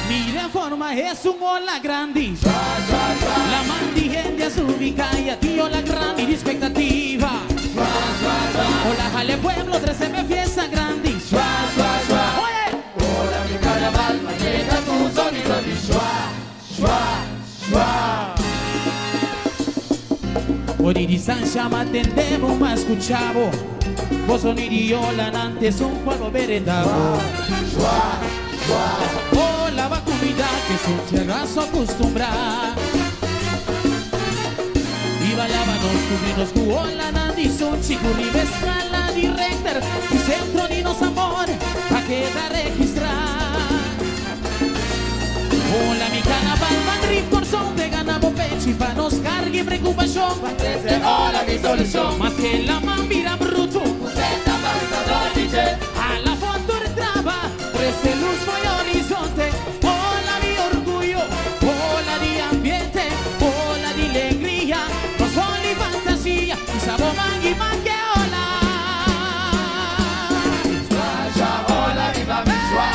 Mira forma es un hola grande. La mandigende es ubicada y a ti hola grande y expectativa. Hola jale pueblo 13M fiesta grande. Oye. Hola mi carnaval, mañana tu sonido de shua, shua, shua. Hoy distancia me atendemos más escuchamos. Vos son idiola antes un pueblo veredado. Hola va comunidad que es un terrazo acostumbrada. Viva lábanos, cubrirnos cu hola nandi son chico ni escala director y centro ni nos amor a queda registrar. Hola mi carnaval van riff por son de ganamos pecho y pa nos cargue preocupación. Pa' crecer, hola mi solución. Más que la mambira bruto. Usted avanzador DJ. A la foto traba, preste luz voy horizonte. Hola mi orgullo, hola di ambiente, hola di alegría, no sol y fantasía, y sabor mangui mangue hola. Swasha, hola viva mi shua.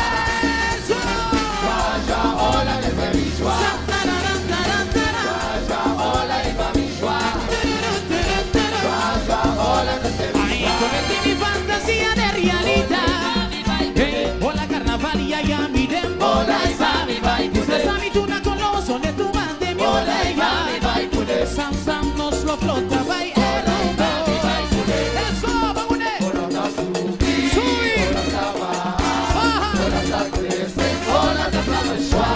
Swasha, hola viva mi shua. Swasha, hola viva mi shua. Swasha, hola desde mi Ahí convertí mi fantasía de realidad. Hola carnaval y allá mi dembow. Hola viva mi baile. Ustedes a mi tuna con los sones tu bande mi Hola viva oleja. mi baile. Sam Sam nos lo flota, bye. Hola viva mi baile. Eso, vagune. Hola está subir. Subir. Hola está bajar. Baja. Hola está crecer. Hola está flama shua,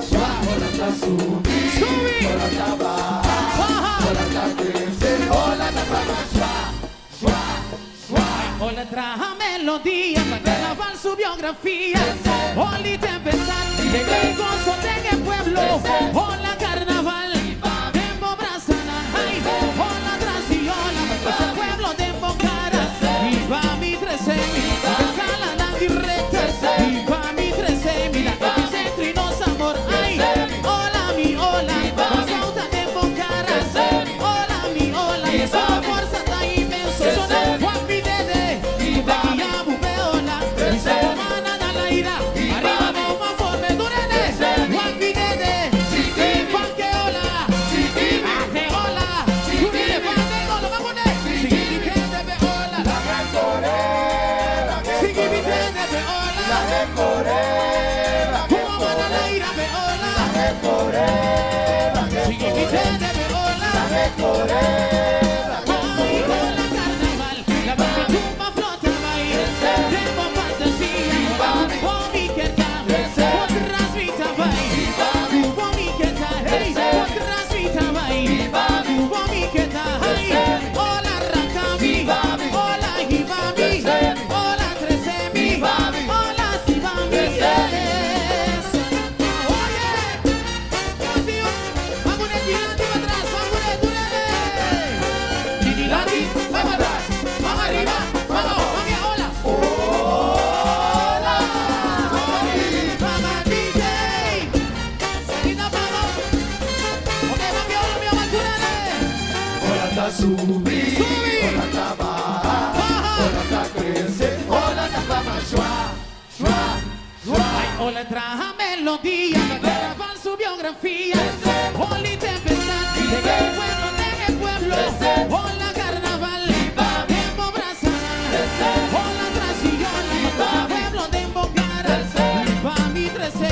shua. Hola está subir. Subir. Hola está bajar. Baja. Hola está crecer. Hola está flama shua, shua, shua. Hola traja melodía, para carnaval su biografía. Hola y tempestad, de que gozo tenga el pueblo. Hola carnaval, dembo brazana. Ay, hola traciola, pues el pueblo dembo cara. Viva mi 13.000, escala la directa. Viva mi 13.000, epicentro y nos amor. Ay, hola mi hola, nos sauta dembo cara. Hola mi hola, y esa fuerza está inmenso. Son Juan Videde, y de Guillabu Peola, y se comana da la ira. Arriba bomba forme durene, Juan Videde, y Juan Queola, Aje hola, Juride Juan de Golo, vámonos. Sigue mi gente Peola, sigue mi gente Peola, como van a la ira Peola, sigue mi gente Peola. Ay, hola carnaval, la tumba flota baile, tengo fantasía, con mi queta, otras vita baile, con mi queta, hey, otras vita baile, con mi queta, hey, hola Rancavi, hola Hibami, hola 13.000, hola Sibami, oye, vacío, vamos a tirar para atrás, vamos a durarle. Lati, vamos atrás, vamos arriba, vamos, vamos, hola. Hola, vamos DJ. Seguida, vamos. Ok, vamos, hola, mi aventurale. Hola está subir. Subir. Hola está bajar. Baja. Hola está crecer. Hola está flama shua, shua, shua. Ay, hola, traja melodía, carnaval su biografía. Hola y tempestad, de que el pueblo tenga el pueblo. Hola carnaval, dembo brazana. Hola traciola, el pueblo dembo cara. Viva mi 13.000,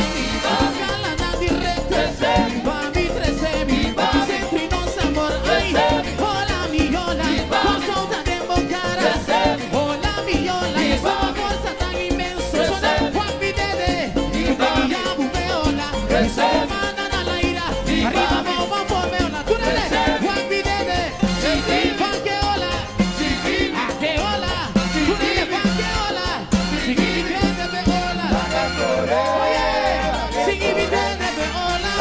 escala na directa. Viva mi 13.000, epicentro y nos amor. Ay, hola mi hola, con solta dembo cara. Hola mi hola, y esa fuerza tan inmenso. Son Juan Videde, y de Guillabu Peola, y se comana da la ira. Arriba bomba forme una túnel. Juan Videde, Juan Queola, Aje hola, túnel Juan Queola, sigue mi gente Peola. Oye, sigue mi gente Peola.